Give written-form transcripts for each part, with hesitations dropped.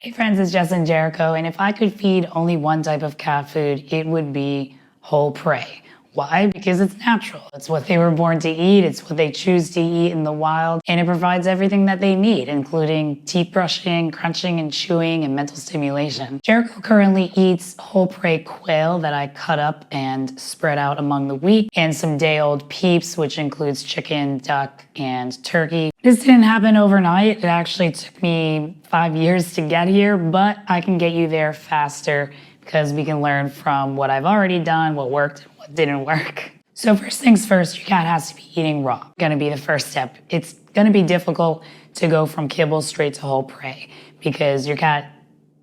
Hey friends, it's Jess Jericho, and if I could feed only one type of cat food, it would be whole prey. Why? Because it's natural. It's what they were born to eat, it's what they choose to eat in the wild, and it provides everything that they need, including teeth brushing, crunching and chewing, and mental stimulation. Jericho currently eats whole prey quail that I cut up and spread out among the week, and some day-old peeps, which includes chicken, duck, and turkey. This didn't happen overnight. It actually took me 5 years to get here, but I can get you there faster because we can learn from what I've already done, what worked, and what didn't work. So first things first, your cat has to be eating raw. Gonna be the first step. It's gonna be difficult to go from kibble straight to whole prey because your cat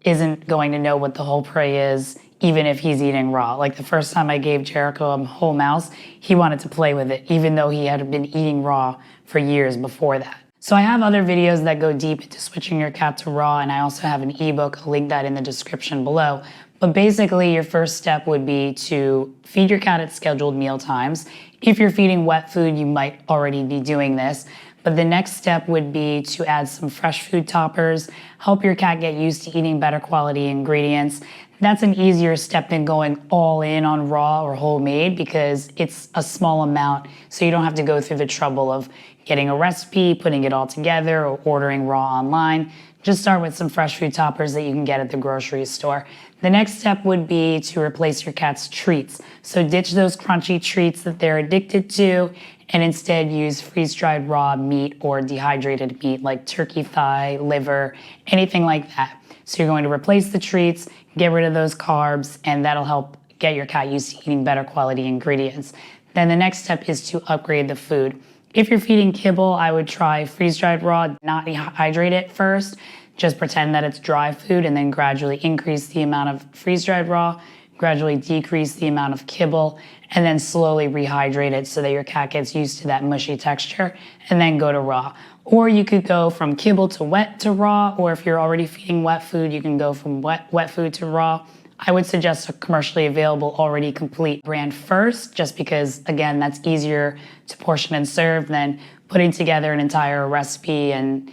isn't going to know what the whole prey is, even if he's eating raw. Like the first time I gave Jericho a whole mouse, he wanted to play with it, even though he had been eating raw for years before that. So I have other videos that go deep into switching your cat to raw, and I also have an ebook. I'll link that in the description below. But basically, your first step would be to feed your cat at scheduled meal times. If you're feeding wet food, you might already be doing this. But the next step would be to add some fresh food toppers, help your cat get used to eating better quality ingredients. That's an easier step than going all in on raw or homemade because it's a small amount, so you don't have to go through the trouble of getting a recipe, putting it all together, or ordering raw online. Just start with some fresh food toppers that you can get at the grocery store. The next step would be to replace your cat's treats. So ditch those crunchy treats that they're addicted to and instead use freeze-dried raw meat or dehydrated meat like turkey thigh, liver, anything like that. So you're going to replace the treats, get rid of those carbs, and that'll help get your cat used to eating better quality ingredients. Then the next step is to upgrade the food. If you're feeding kibble, I would try freeze-dried raw, not dehydrate it first. Just pretend that it's dry food and then gradually increase the amount of freeze-dried raw, gradually decrease the amount of kibble, and then slowly rehydrate it so that your cat gets used to that mushy texture, and then go to raw. Or you could go from kibble to wet to raw, or if you're already feeding wet food, you can go from wet food to raw. I would suggest a commercially available, already complete brand first, just because, again, that's easier to portion and serve than putting together an entire recipe and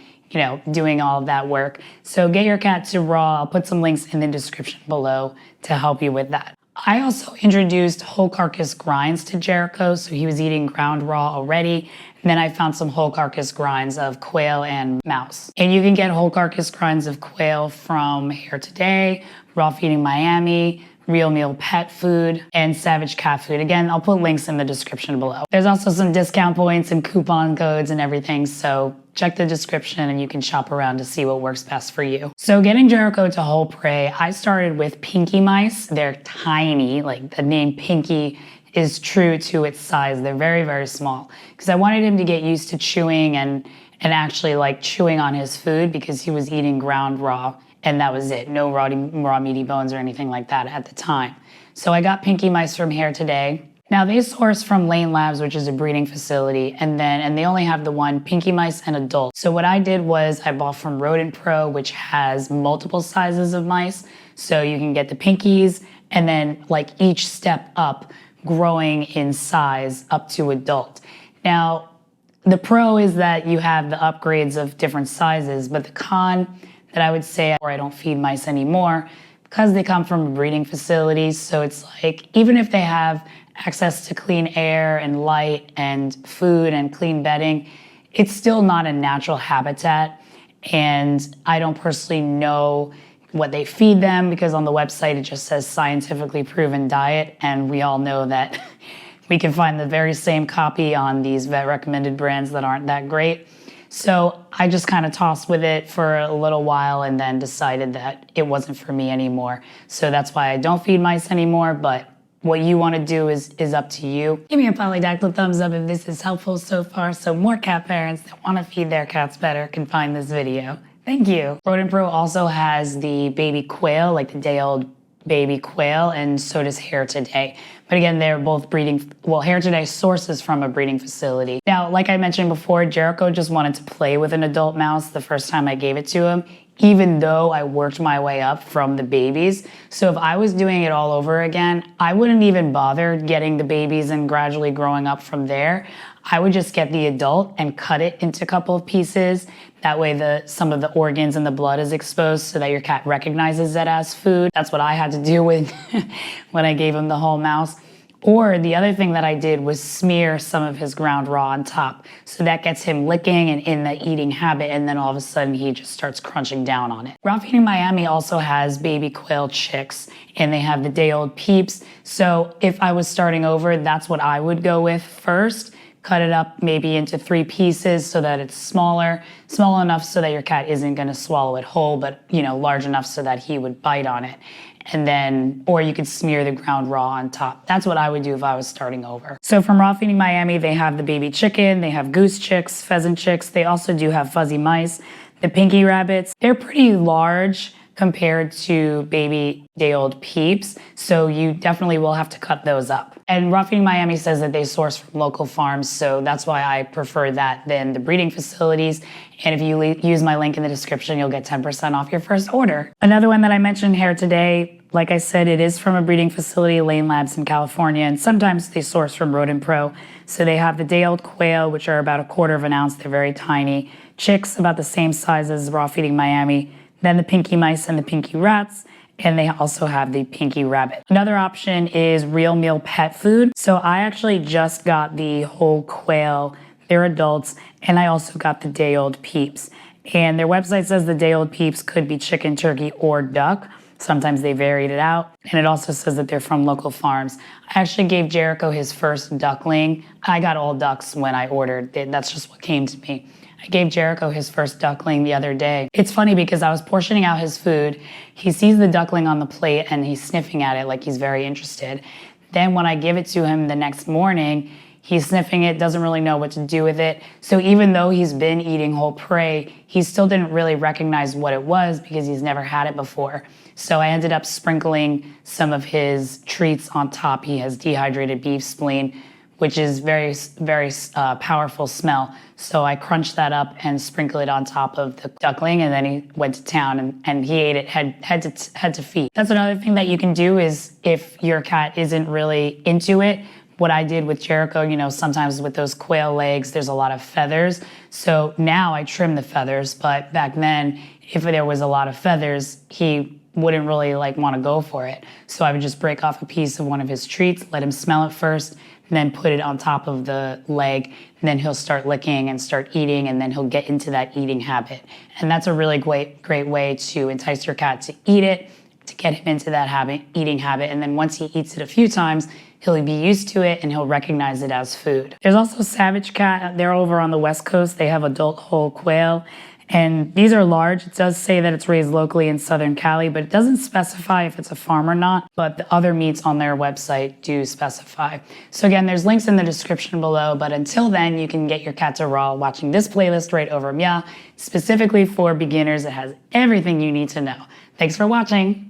doing all of that work. So get your cat to raw. I'll put some links in the description below to help you with that. I also introduced whole carcass grinds to Jericho, so he was eating ground raw already. And then I found some whole carcass grinds of quail and mouse. And you can get whole carcass grinds of quail from Hair Today, Raw Feeding Miami, Real Meal Pet Food, and Savage Cat Food. Again, I'll put links in the description below. There's also some discount points and coupon codes and everything, so check the description and you can shop around to see what works best for you. So getting Jericho to whole prey, I started with pinky mice. They're tiny, like the name Pinky is true to its size. They're very, very small because I wanted him to get used to chewing and actually like chewing on his food because he was eating ground raw. And that was it. No raw meaty bones or anything like that at the time. So I got pinky mice from Hair Today. Now they source from Lane Labs, which is a breeding facility, and they only have the one pinky mice and adult. So what I did was I bought from Rodent Pro, which has multiple sizes of mice. So you can get the pinkies and then like each step up, growing in size up to adult. Now, the pro is that you have the upgrades of different sizes, but the con that I would say, or I don't feed mice anymore, because they come from breeding facilities. So it's like, even if they have access to clean air and light and food and clean bedding, it's still not a natural habitat. And I don't personally know what they feed them because on the website it just says scientifically proven diet. And we all know that we can find the very same copy on these vet recommended brands that aren't that great. So I just kind of tossed with it for a little while and then decided that it wasn't for me anymore. So that's why I don't feed mice anymore, but what you want to do is up to you. Give me a polydactyl thumbs up if this is helpful so far so more cat parents that want to feed their cats better can find this video. Thank you. Rodent Pro also has the baby quail, like the day-old baby quail, and so does Hair Today. But again, they're both breeding, well, Hair Today sources from a breeding facility. Now, like I mentioned before, Jericho just wanted to play with an adult mouse the first time I gave it to him, even though I worked my way up from the babies. So if I was doing it all over again, I wouldn't even bother getting the babies and gradually growing up from there. I would just get the adult and cut it into a couple of pieces, That way some of the organs and the blood is exposed so that your cat recognizes it as food. That's what I had to do with when I gave him the whole mouse. Or the other thing that I did was smear some of his ground raw on top. So that gets him licking and in the eating habit, and then all of a sudden he just starts crunching down on it. Raw Feeding Miami also has baby quail chicks, and they have the day-old peeps. So if I was starting over, that's what I would go with first. Cut it up maybe into 3 pieces so that it's small enough so that your cat isn't going to swallow it whole, but large enough so that he would bite on it. And then, or you could smear the ground raw on top. That's what I would do if I was starting over. So from Raw Feeding Miami, they have the baby chicken, they have goose chicks, pheasant chicks. They also do have fuzzy mice, the pinky rabbits. They're pretty large compared to baby day-old peeps, so you definitely will have to cut those up. And Raw Feeding Miami says that they source from local farms, so that's why I prefer that than the breeding facilities. And if you use my link in the description, you'll get 10% off your first order. Another one that I mentioned here today, like I said, it is from a breeding facility, Lane Labs in California, and sometimes they source from Rodent Pro. So they have the day-old quail, which are about 1/4 of an ounce. They're very tiny. Chicks about the same size as Raw Feeding Miami. Then the pinky mice and the pinky rats, and they also have the pinky rabbit. Another option is Real Meal Pet Food. So I actually just got the whole quail. They're adults, and I also got the day-old peeps. And their website says the day-old peeps could be chicken, turkey, or duck. Sometimes they varied it out. And it also says that they're from local farms. I actually gave Jericho his first duckling. I got all ducks when I ordered. That's just what came to me. I gave Jericho his first duckling the other day. It's funny because I was portioning out his food. He sees the duckling on the plate and he's sniffing at it like he's very interested. Then when I give it to him the next morning, he's sniffing it, doesn't really know what to do with it. So even though he's been eating whole prey, he still didn't really recognize what it was because he's never had it before. So I ended up sprinkling some of his treats on top. He has dehydrated beef spleen, which is very, very powerful smell. So I crunched that up and sprinkled it on top of the duckling, and then he went to town and he ate it head to feet. That's another thing that you can do is if your cat isn't really into it, what I did with Jericho, sometimes with those quail legs, there's a lot of feathers. So now I trim the feathers, but back then, if there was a lot of feathers, he wouldn't really want to go for it. So I would just break off a piece of one of his treats, let him smell it first, and then put it on top of the leg, and then he'll start licking and start eating, and then he'll get into that eating habit. And that's a really great way to entice your cat to eat it, to get him into that eating habit. And then once he eats it a few times, he'll be used to it and he'll recognize it as food. There's also Savage Cat. They're over on the West Coast. They have adult whole quail. And these are large. It does say that it's raised locally in Southern Cali, but it doesn't specify if it's a farm or not. But the other meats on their website do specify. So again, there's links in the description below. But until then, you can get your cat to raw watching this playlist right over 𝐤𝐄, specifically for beginners. It has everything you need to know. Thanks for watching.